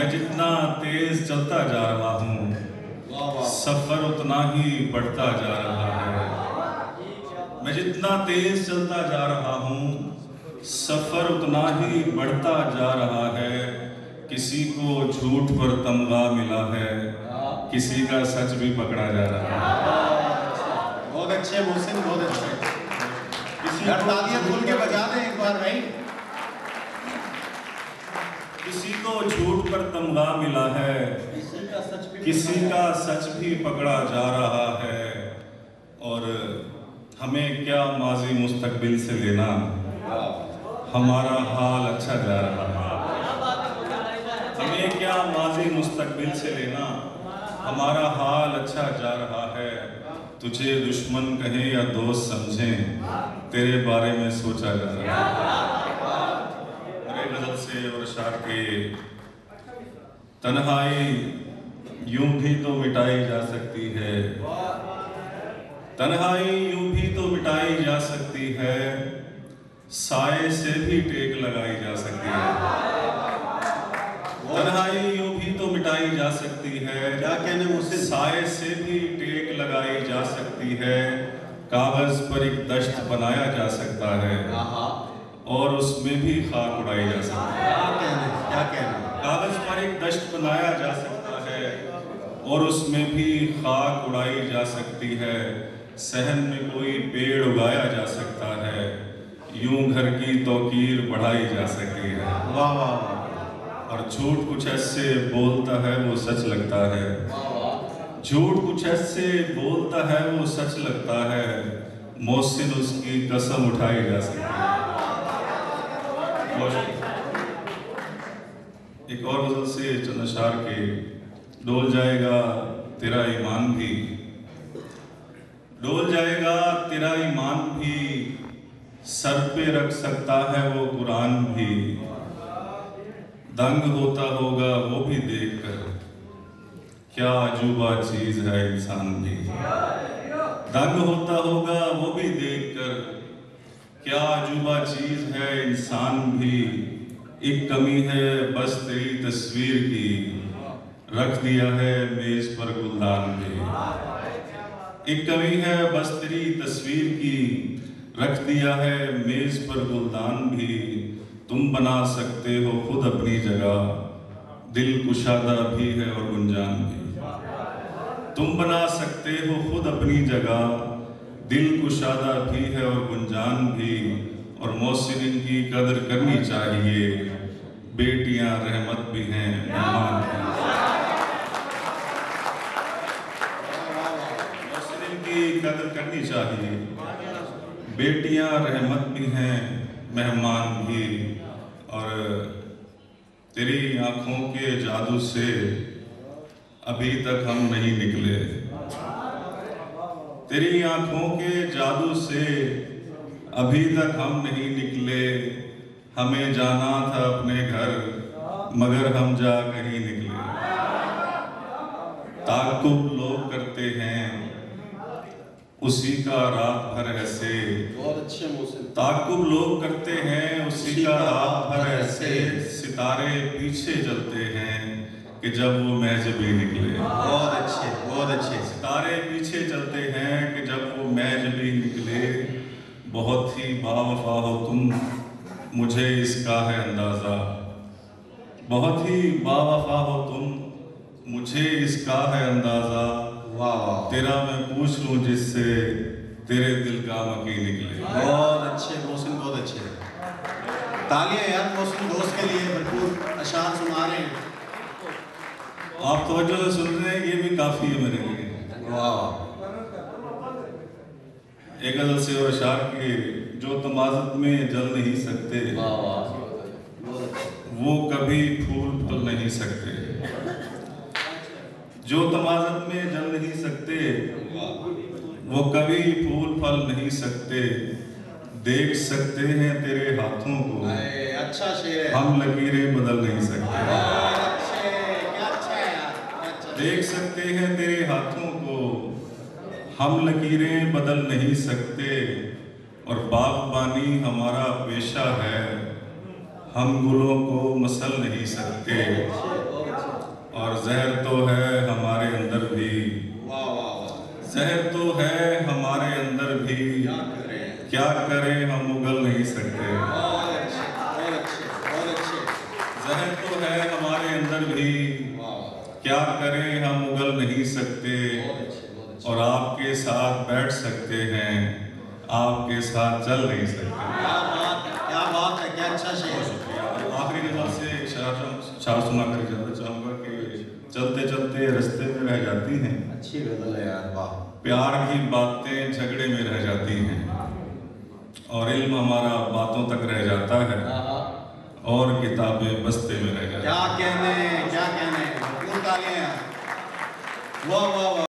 मैं जितना तेज चलता जा रहा हूँ सफर उतना ही बढ़ता जा रहा है। मैं जितना तेज चलता जा रहा हूँ सफर उतना ही बढ़ता जा रहा है। किसी को झूठ पर तमगा मिला है, किसी का सच भी पकड़ा जा रहा है। बहुत अच्छे मोहसिन, बहुत अच्छे। तालियां खुल के बजा दें एक बार भाई। किसी को झूठ पर तमगा मिला है, किसी का सच भी पकड़ा जा रहा है। और हमें क्या माजी मुस्तकबिल से लेना, हमारा हाल अच्छा जा रहा है। हमें क्या माजी मुस्तकबिल से लेना, हमारा हाल अच्छा जा रहा है। तुझे दुश्मन कहें या दोस्त समझें, तेरे बारे में सोचा जा रहा है। अरे गजल से और शार के तन्हाई यूं भी तो मिटाई जा सकती है, तन्हाई यूं भी तो मिटाई जा सकती है, साए से भी टेक लगाई जा सकती है। तन्हाई यूं भी तो मिटाई जा सकती है, क्या कहने मुझसे, साए से भी टेक लगाई जा सकती है। कागज पर एक दश्त बनाया जा सकता है और उसमें भी खाक उड़ाई जा सकती है। क्या कहने, कागज पर एक दश्त बनाया जा सकता है और उसमें भी खाक उड़ाई जा सकती है। सहन में कोई पेड़ उगाया जा सकता है, यूं घर की तौकीर बढ़ाई जा सकती है। वाह वाह। और झूठ कुछ ऐसे बोलता है वो सच लगता है, झूठ कुछ ऐसे बोलता है वो सच लगता है। मोहसिन उसकी कसम उठाई जा सकती है। एक और गजल से चंद अशार के, डोल जाएगा तेरा ईमान भी, डोल जाएगा तेरा ईमान भी, सर पे रख सकता है वो कुरान भी। दंग होता होगा वो भी देखकर, क्या अजूबा चीज है इंसान भी। दंग होता होगा वो भी देखकर, क्या अजूबा चीज है इंसान भी। एक कमी है बस तेरी तस्वीर की, रख दिया है मेज पर गुलदान भी। एक कमी है बस तेरी तस्वीर की, रख दिया है मेज पर गुलदान भी। तुम बना सकते हो खुद अपनी जगह, दिल कुशादा भी है और गुंजान भी। तुम बना सकते हो खुद अपनी जगह, दिल कुशादा भी है और गुंजान भी। और मोहसिन की कदर करनी चाहिए, बेटियां रहमत भी हैं मेहमान भी। मोहसिन की कदर करनी चाहिए, बेटियां रहमत भी हैं मेहमान भी। और तेरी आंखों के जादू से अभी तक हम नहीं निकले, तेरी आंखों के जादू से अभी तक हम नहीं निकले। हमें जाना था अपने घर मगर हम जा कहीं निकले। ताक़ुब लोग करते हैं उसी का रात भर ऐसे, बहुत अच्छे मोहसिन। ताक़ुब लोग करते हैं उसी का रात भर ऐसे। सितारे पीछे चलते हैं कि जब वो महज भी निकले। बहुत अच्छे, बहुत अच्छे। सितारे पीछे चलते हैं कि जब वो महज भी निकले। बहुत ही बावफा हो तुम, मुझे इसका है अंदाज़ा, बहुत ही बावफा हो तुम, मुझे इसका है अंदाज़ा। वाह, तेरा मैं पूछ लूं जिससे, तेरे दिल का मकी निकले। बहुत अच्छे मोहसिन, बहुत अच्छे। तालियां यार मोहसिन दोस्त के लिए, भरपूर अशार सुना रहे हैं। आप तवज्जो से सुन रहे हैं, ये भी काफ़ी है मेरे लिए। वाह। एक गजल से और अशार के, जो तमाज़त में जल नहीं सकते, वो कभी फूल फल नहीं सकते। जो तमाज़त में जल नहीं सकते, वो कभी फूल फल नहीं सकते। देख सकते हैं तेरे हाथों को, अच्छा शेर है। हम लकीरें बदल नहीं सकते। क्या अच्छा है यार। देख सकते हैं तेरे हाथों को, हम लकीरें बदल नहीं सकते। और बागबानी हमारा पेशा है, हम गुलों को मसल नहीं सकते, और जहर तो है हमारे अंदर भी, वाह वाह वाह, जहर तो है हमारे अंदर भी, क्या करें हम उगल नहीं सकते। बहुत अच्छे बहुत अच्छे बहुत अच्छे, जहर तो है हमारे अंदर भी, क्या करें हम उगल नहीं सकते, और आपके साथ बैठ सकते हैं, आपके साथ चल नहीं सकते। क्या बात है, क्या अच्छा शेर। आखिरी गजल से एक शार सुना कर इजाजत चाहूंगा कि चलते चलते रास्ते में रह जाती हैं, अच्छी गजल है यार, वाह। प्यार की बातें झगड़े में रह जाती हैं, और इल्म हमारा बातों तक रह जाता है, और किताबें बस्ते में रह जाती हैं। क्या कहने, क्या कहने, भरपूर तालियां यार, वाह वाह वाह।